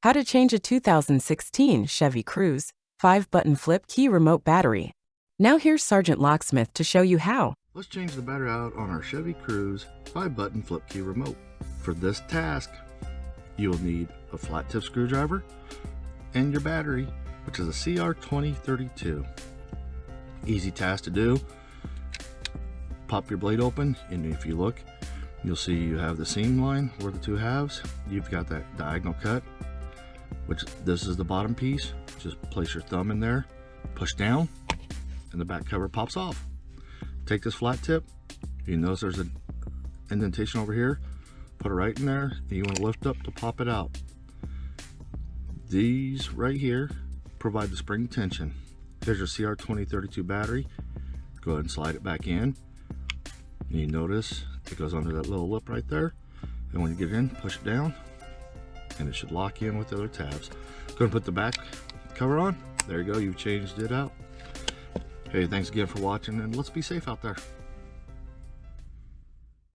How to change a 2016 Chevy Cruze 5-button flip key remote battery. Now here's Sergeant Locksmith to show you how. Let's change the battery out on our Chevy Cruze 5-button flip key remote. For this task, you will need a flat tip screwdriver and your battery, which is a CR2032. Easy task to do. Pop your blade open, and if you look, you'll see you have the seam line where the two halves. You've got that diagonal cut, which this is the bottom piece. Just place your thumb in there, push down, and the back cover pops off. Take this flat tip, you notice there's an indentation over here, put it right in there, and you want to lift up to pop it out. These right here provide the spring tension. Here's your CR2032 battery. Go ahead and slide it back in, and you notice it goes under that little lip right there, and when you get in, push it down, and it should lock in with the other tabs. Go ahead and put the back cover on. There you go, you've changed it out. Hey, thanks again for watching, and let's be safe out there.